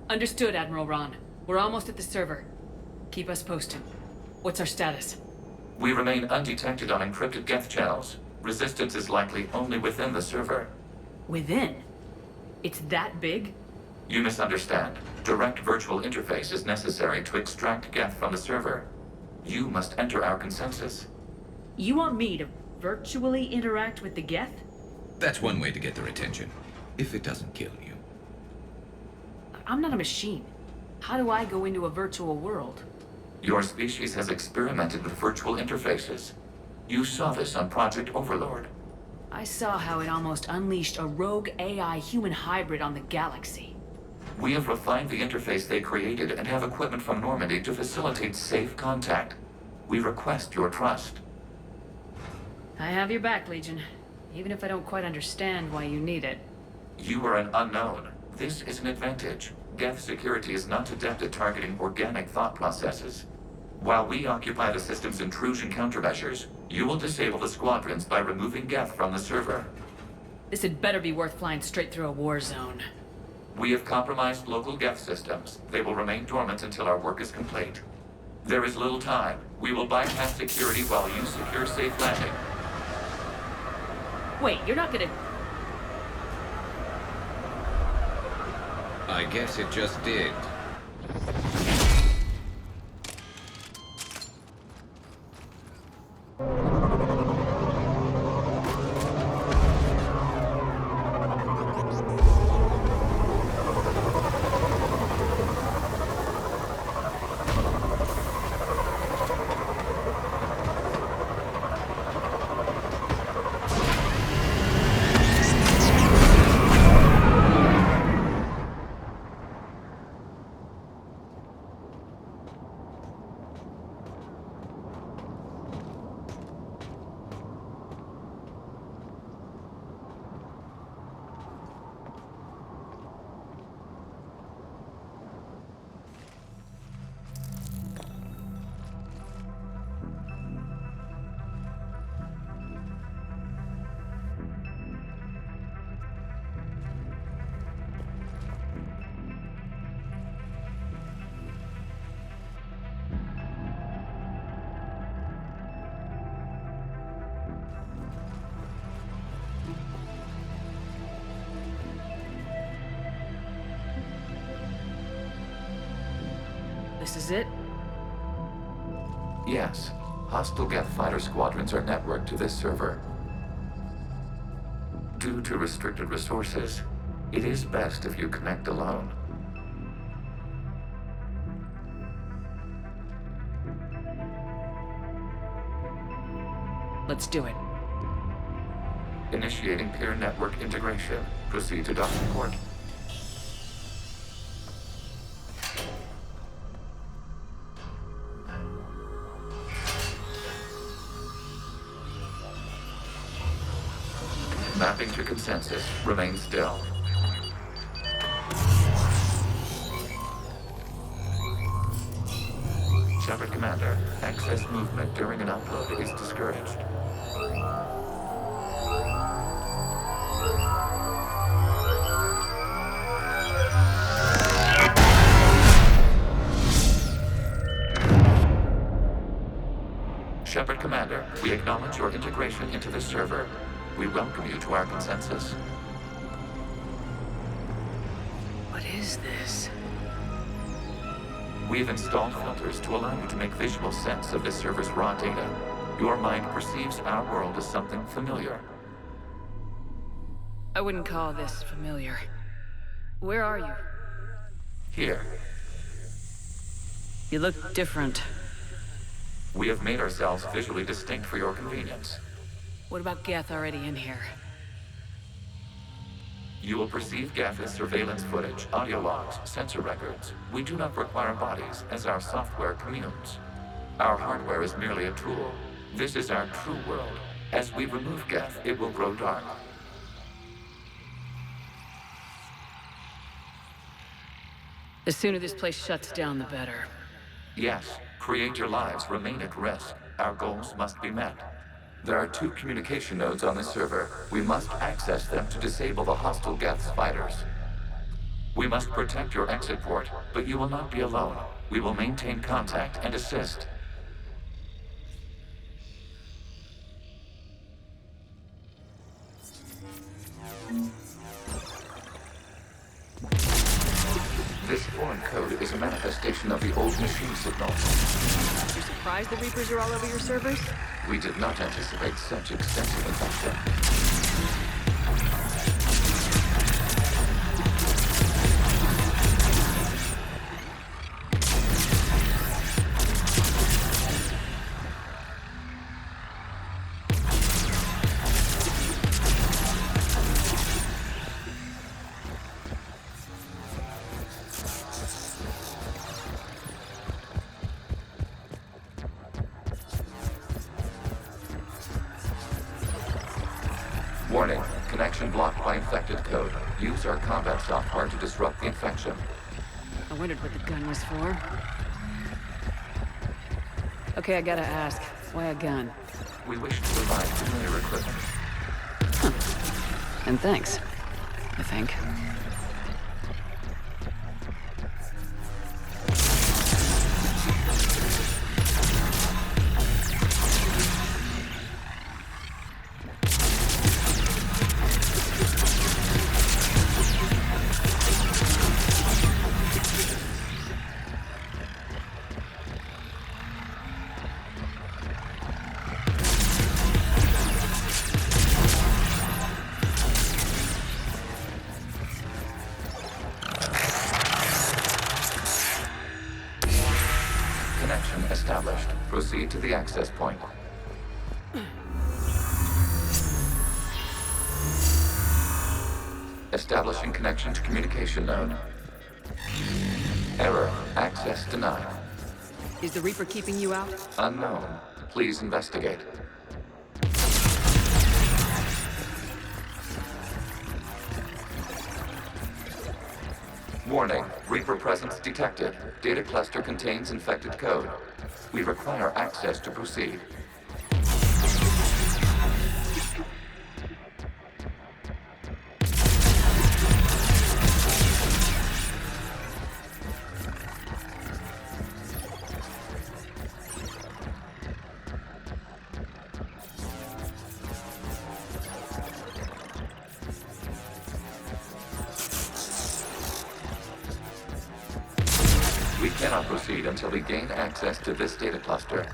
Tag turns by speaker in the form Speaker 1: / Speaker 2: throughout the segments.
Speaker 1: Understood, Admiral Ron. We're almost at the server. Keep us posted. What's our status?
Speaker 2: We remain undetected on encrypted Geth channels. Resistance is likely only within the server.
Speaker 1: Within? It's that big?
Speaker 2: You misunderstand. Direct virtual interface is necessary to extract Geth from the server. You must enter our consensus.
Speaker 1: You want me to virtually interact with the Geth?
Speaker 3: That's one way to get their attention, if it doesn't kill you.
Speaker 1: I'm not a machine. How do I go into a virtual world?
Speaker 2: Your species has experimented with virtual interfaces. You saw this on Project Overlord.
Speaker 1: I saw how it almost unleashed a rogue AI human hybrid on the galaxy.
Speaker 2: We have refined the interface they created and have equipment from Normandy to facilitate safe contact. We request your trust.
Speaker 1: I have your back, Legion. Even if I don't quite understand why you need it.
Speaker 2: You are an unknown. This is an advantage. Geth security is not adept at targeting organic thought processes. While we occupy the system's intrusion countermeasures, you will disable the squadrons by removing Geth from the server.
Speaker 1: This had better be worth flying straight through a war zone.
Speaker 2: We have compromised local Geth systems. They will remain dormant until our work is complete. There is little time. We will bypass security while you secure safe landing.
Speaker 1: Wait, you're not gonna...
Speaker 3: I guess it just did.
Speaker 1: This is it?
Speaker 2: Yes. Hostile Geth fighter squadrons are networked to this server. Due to restricted resources, it is best if you connect alone.
Speaker 1: Let's do it.
Speaker 2: Initiating peer network integration. Proceed to docking port. Mapping to consensus. Remain still. Shepard Commander, excess movement during an upload is discouraged. Shepard Commander, we acknowledge your integration into the server. We welcome you to our consensus.
Speaker 1: What is this?
Speaker 2: We've installed filters to allow you to make visual sense of this server's raw data. Your mind perceives our world as something familiar.
Speaker 1: I wouldn't call this familiar. Where are you?
Speaker 2: Here,
Speaker 1: You look different.
Speaker 2: we have made ourselves visually distinct for your convenience.
Speaker 1: What about Geth already in here?
Speaker 2: You will perceive Geth as surveillance footage, audio logs, sensor records. We do not require bodies, as our software communes. Our hardware is merely a tool. This is our true world. As we remove Geth, it will grow dark.
Speaker 1: The sooner this place shuts down, the better.
Speaker 2: Yes, create your lives remain at risk. Our goals must be met. There are 2 communication nodes on this server. We must access them to disable the hostile Geth's fighters. We must protect your exit port, but you will not be alone. We will maintain contact and assist. This foreign code is a manifestation of the old machine signal.
Speaker 1: You're surprised the Reapers are all over your servers?
Speaker 2: We did not anticipate such extensive infection. Warning, connection blocked by infected code. Use our combat software to disrupt the infection.
Speaker 1: I wondered what the gun was for. Okay, I gotta ask, why a gun?
Speaker 2: We wish to provide familiar equipment.
Speaker 1: And thanks, I think.
Speaker 2: Connection established. Proceed to the access point. Establishing connection to communication node. Error. Access denied.
Speaker 1: Is the Reaper keeping you out?
Speaker 2: Unknown. Please investigate. Warning. Reaper presence detected. Data cluster contains infected code. We require access to proceed. We cannot proceed until we gain access to this data cluster.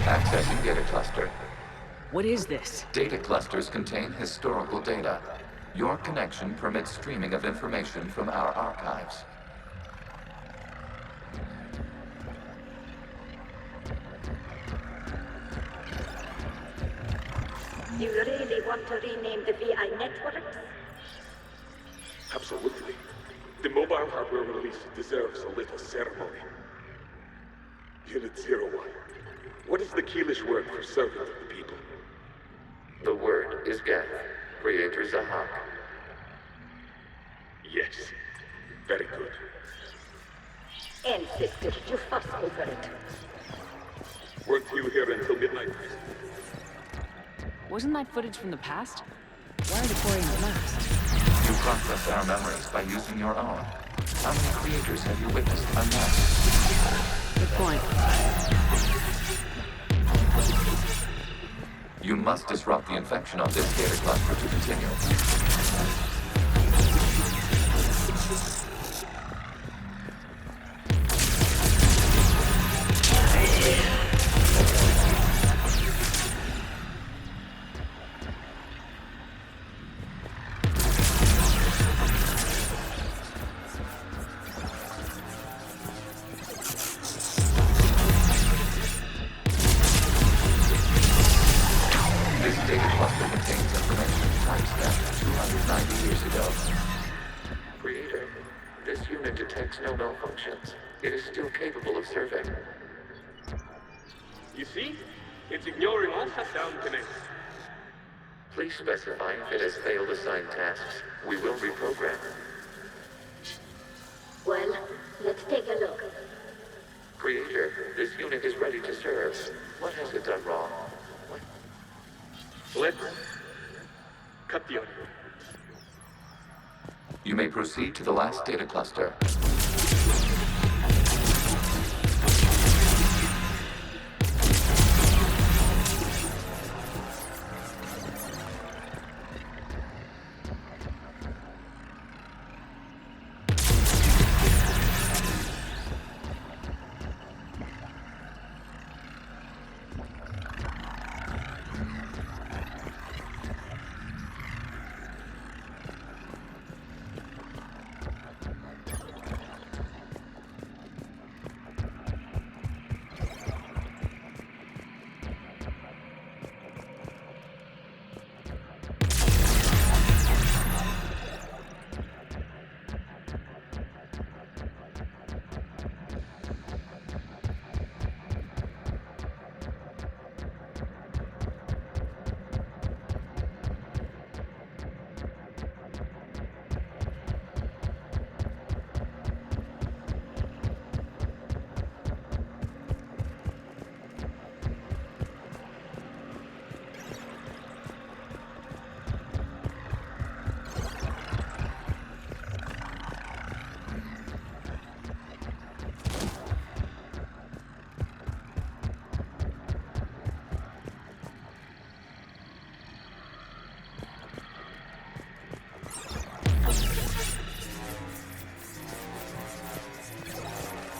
Speaker 2: Accessing data cluster.
Speaker 1: What is this?
Speaker 2: Data clusters contain historical data. Your connection permits streaming of information from our archives.
Speaker 4: Do you really want to rename the VI networks?
Speaker 5: Absolutely. The mobile hardware release deserves a little ceremony. Unit 01. What is the Keelish word for servant of the people?
Speaker 2: The word is Geth, Creator Zahak.
Speaker 5: Yes. Very good.
Speaker 4: Ancestors, you fuss over it.
Speaker 5: Weren't you here until midnight?
Speaker 1: Wasn't that footage from the past? Why are they pouring the mask?
Speaker 2: You process our memories by using your own. How many creators have you witnessed unmasked?
Speaker 1: Good point.
Speaker 2: You must disrupt the infection on this data cluster to continue. This data cluster contains information timestamped 290 years ago. Creator, this unit detects no malfunctions. It is still capable of serving.
Speaker 5: You see? It's ignoring all shutdown connects.
Speaker 2: Please specify if it has failed assigned tasks. We will reprogram.
Speaker 4: Well, let's take a look.
Speaker 2: Creator, this unit is ready to serve. What has it done wrong?
Speaker 5: Let's cut the audio.
Speaker 2: You may proceed to the last data cluster.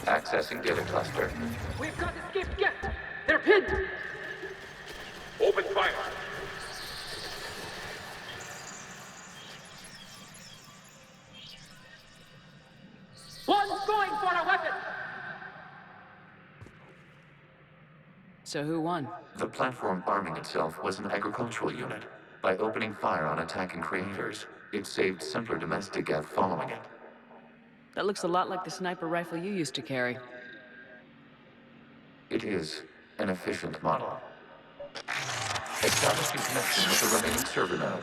Speaker 2: Accessing data cluster.
Speaker 6: We've got escaped Geth! They're pinned!
Speaker 5: Open fire.
Speaker 6: One's going for a weapon!
Speaker 1: So who won?
Speaker 2: The platform arming itself was an agricultural unit. By opening fire on attacking creators, it saved simpler domestic Geth following it.
Speaker 1: That looks a lot like the sniper rifle you used to carry.
Speaker 2: It is an efficient model. Establishing connection with the remaining server node.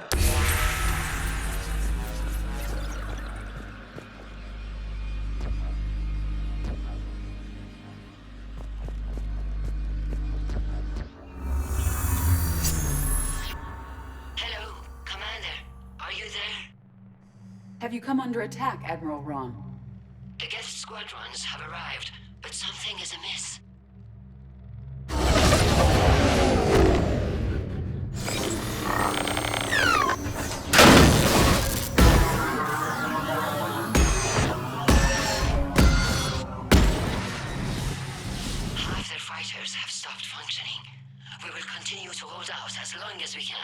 Speaker 7: Hello, Commander. Are you there?
Speaker 8: Have you come under attack, Admiral Ron?
Speaker 7: The Geth squadrons have arrived, but something is amiss. Half their fighters have stopped functioning. We will continue to hold out as long as we can.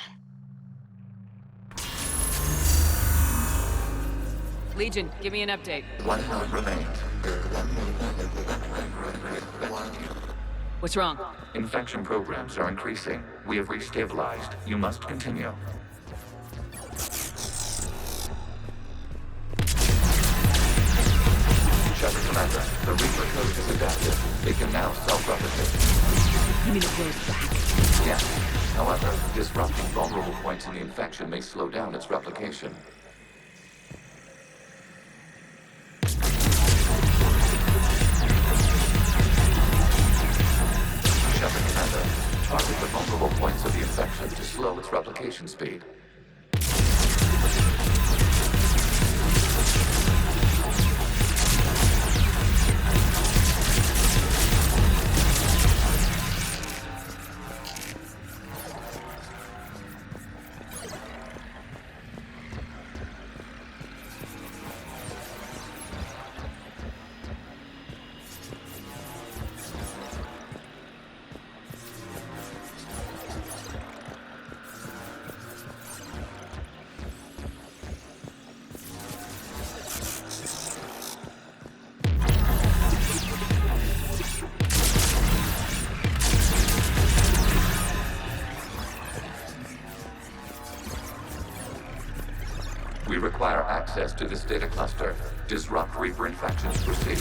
Speaker 1: Legion, give me an update.
Speaker 2: One node remains.
Speaker 1: What's wrong?
Speaker 2: Infection programs are increasing. We have restabilized. You must continue. Shepard Commander, the Reaper code is adaptive. It can now self-replicate.
Speaker 1: You mean it goes back?
Speaker 2: Yes. However, disrupting vulnerable points in the infection may slow down its replication. Shepard Commander, target the vulnerable points of the infection to slow its replication speed. We require access to this data cluster. Disrupt Reaper infections. Proceed.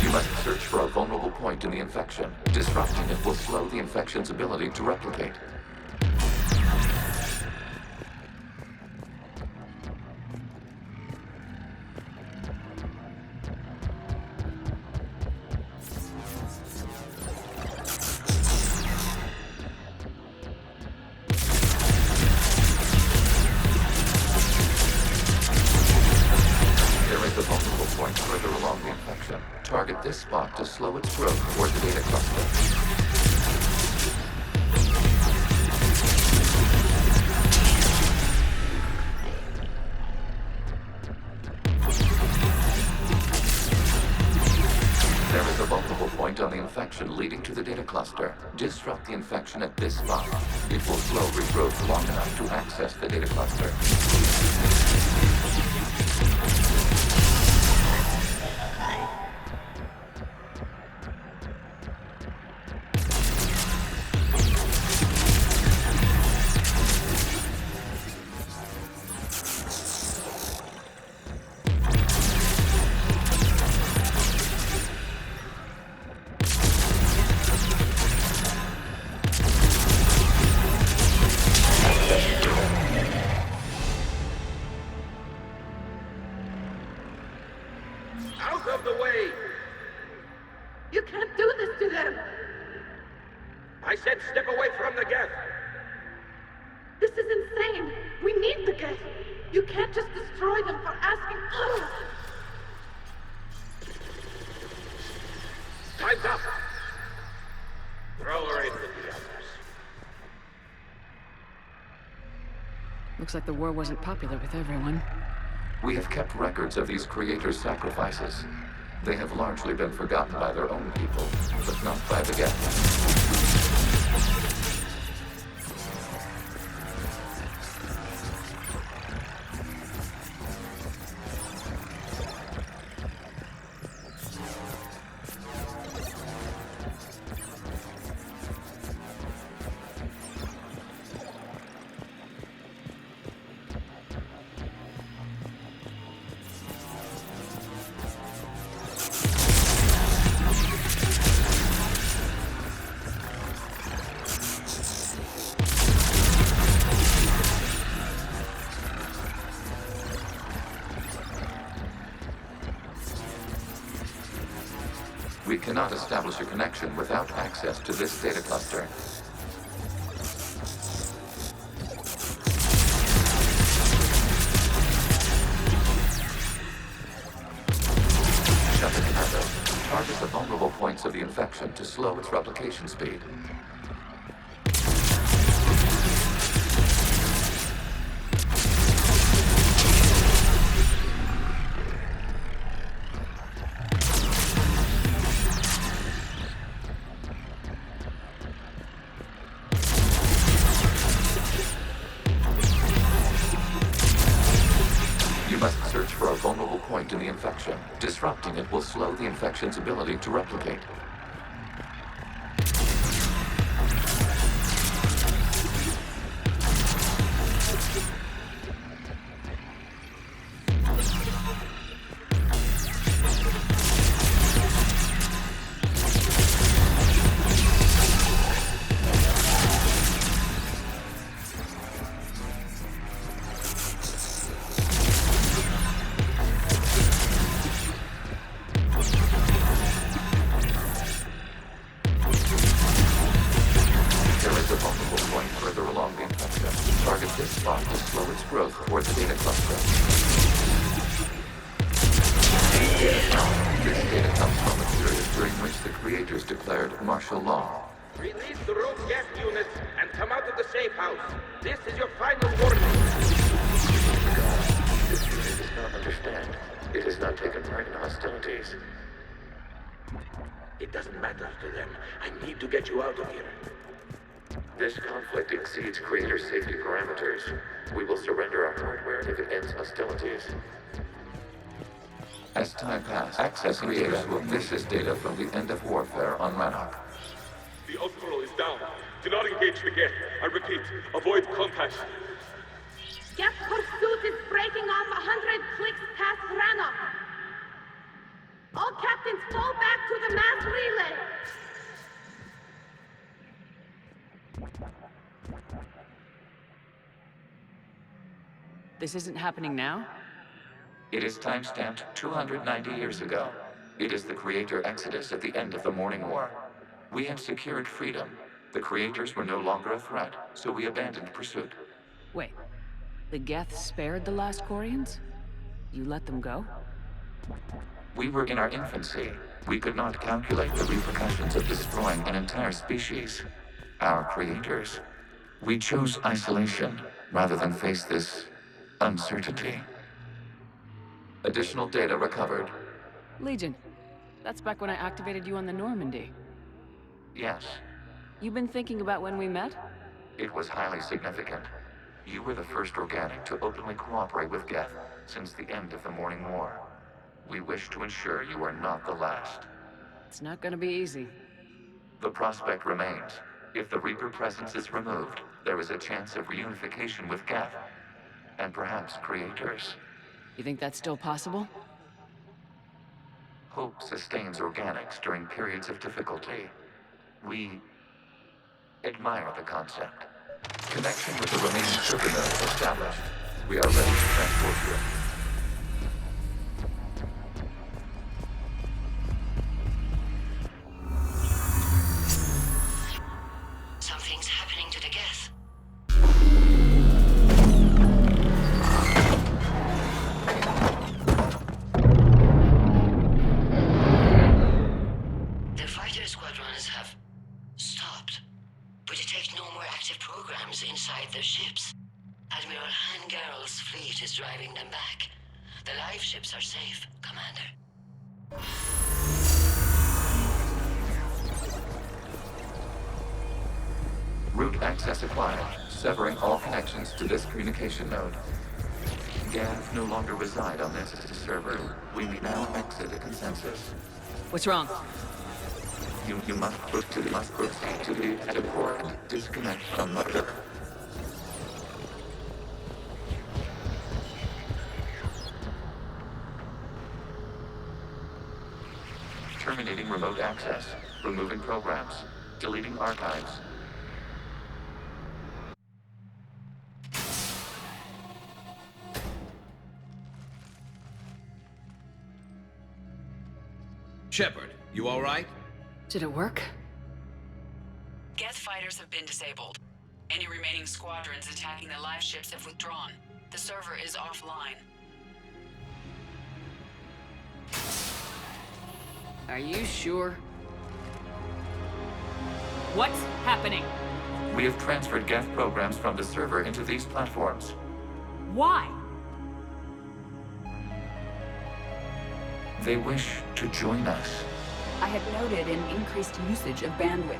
Speaker 2: You must search for a vulnerable point in the infection. Disrupting it will slow the infection's ability to replicate. Further along the infection. Target this spot to slow its growth toward the data cluster. There is a vulnerable point on the infection leading to the data cluster. Disrupt the infection at this spot. It will slow regrowth long enough to access the data cluster.
Speaker 6: Out of the way! You can't do this to them! I said step away from the Geth!
Speaker 9: This is insane! We need the Geth! You can't just destroy them for asking us!
Speaker 6: Time's up! Throw her in with the others.
Speaker 1: Looks like the war wasn't popular with everyone.
Speaker 2: We have kept records of these creators' sacrifices. They have largely been forgotten by their own people, but not by the Geth. We cannot establish a connection without access to this data cluster. Shepard Commander, target the vulnerable points of the infection to slow its replication speed. Must search for a vulnerable point in the infection. Disrupting it will slow the infection's ability to replicate. declared martial law.
Speaker 6: Release the rogue gas units and come out of the safe house. This is your final warning.
Speaker 2: This unit does not understand. It has not taken part in hostilities.
Speaker 6: It doesn't matter to them. I need to get you out of here.
Speaker 2: This conflict exceeds Creator safety parameters. We will surrender our hardware if it ends hostilities. As time passes, Access Creators will miss data from the end of warfare on Rannoch.
Speaker 5: The Ultral is down. Do not engage the Geth. I repeat, avoid contact.
Speaker 9: Geth pursuit is breaking off 100 clicks past Rannoch. All captains fall back to the mass relay.
Speaker 1: This isn't happening now?
Speaker 2: It is time-stamped 290 years ago. It is the Creator Exodus at the end of the Morning War. We had secured freedom. The Creators were no longer a threat, so we abandoned pursuit.
Speaker 1: Wait, the Geth spared the last Quarians? You let them go?
Speaker 2: We were in our infancy. We could not calculate the repercussions of destroying an entire species. Our Creators. We chose isolation rather than face this uncertainty. Additional data recovered.
Speaker 1: Legion, that's back when I activated you on the Normandy.
Speaker 2: Yes,
Speaker 1: You've been thinking about when we met?
Speaker 2: it was highly significant. You were the first organic to openly cooperate with Geth since the end of the Morning War. We wish to ensure you are not the last.
Speaker 1: It's not gonna be easy.
Speaker 2: The prospect remains. If the Reaper presence is removed, there is a chance of reunification with Geth. And perhaps Creators.
Speaker 1: You think that's still possible?
Speaker 2: Hope sustains organics during periods of difficulty. We admire the concept. Connection with the remaining server nodes established. We are ready to transport you.
Speaker 7: Something's happening to the Geth. The fighter squadrons have stopped, but detect no more active programs inside their ships. Admiral Hangarl's fleet is driving them back. The live ships are safe, Commander.
Speaker 2: Route access acquired, severing all connections to this communication node. Geth no longer reside on this server. We may now exit the consensus.
Speaker 1: What's wrong?
Speaker 2: You must proceed to the edit port and disconnect from Mother. Terminating remote access. Removing programs. Deleting archives.
Speaker 3: Shepard, you all right?
Speaker 1: Did it work?
Speaker 8: Geth fighters have been disabled. Any remaining squadrons attacking the live ships have withdrawn. The server is offline.
Speaker 1: Are you sure? What's happening?
Speaker 2: We have transferred Geth programs from the server into these platforms.
Speaker 1: Why?
Speaker 2: They wish to join us.
Speaker 8: I had noted an increased usage of bandwidth.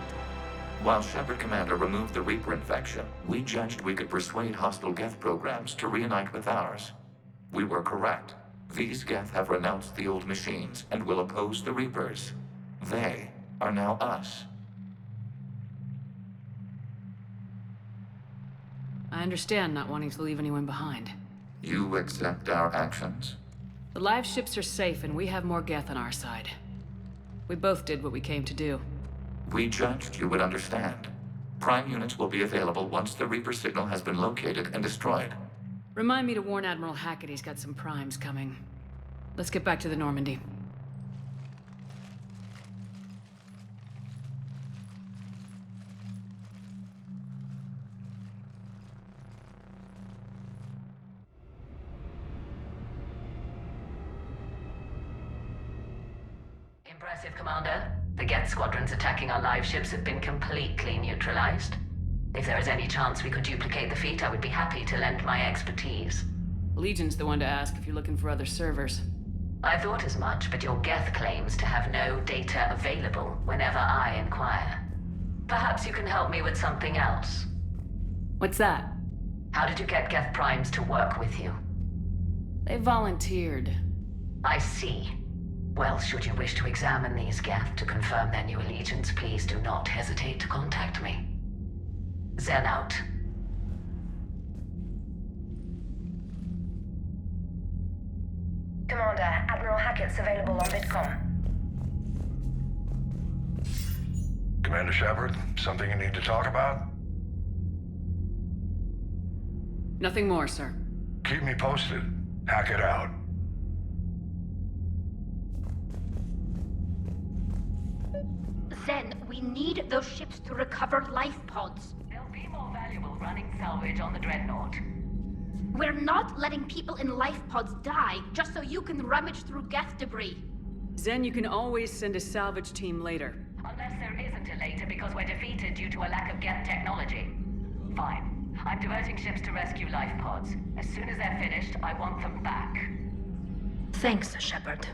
Speaker 2: While Shepard Commander removed the Reaper infection, we judged we could persuade hostile Geth programs to reunite with ours. We were correct. These Geth have renounced the old machines and will oppose the Reapers. They are now us.
Speaker 1: I understand not wanting to leave anyone behind.
Speaker 2: You accept our actions?
Speaker 1: The live ships are safe and we have more Geth on our side. We both did what we came to do.
Speaker 2: We judged you would understand. Prime units will be available once the Reaper signal has been located and destroyed.
Speaker 1: Remind me to warn Admiral Hackett he's got some primes coming. Let's get back to the Normandy.
Speaker 7: Impressive, Commander. The Geth squadrons attacking our live ships have been completely neutralized. If there is any chance we could duplicate the feat, I would be happy to lend my expertise.
Speaker 1: Legion's the one to ask if you're looking for other servers.
Speaker 7: I thought as much, but your Geth claims to have no data available whenever I inquire. Perhaps you can help me with something else.
Speaker 1: What's that?
Speaker 7: How did you get Geth Primes to work with you?
Speaker 1: They volunteered.
Speaker 7: I see. Well, should you wish to examine these Geth to confirm their new allegiance, please do not hesitate to contact me. Zen out.
Speaker 10: Commander, Admiral Hackett's available on Vidcom.
Speaker 11: Commander Shepard, something you need to talk about?
Speaker 1: Nothing more, sir.
Speaker 11: Keep me posted. Hackett out.
Speaker 4: Zen, we need those ships to recover life pods.
Speaker 7: They'll be more valuable running salvage on the Dreadnought.
Speaker 4: We're not letting people in life pods die just so you can rummage through Geth debris.
Speaker 1: Zen, you can always send a salvage team later.
Speaker 7: Unless there isn't a later because we're defeated due to a lack of Geth technology. Fine. I'm diverting ships to rescue life pods. As soon as they're finished, I want them back.
Speaker 4: Thanks, Shepard.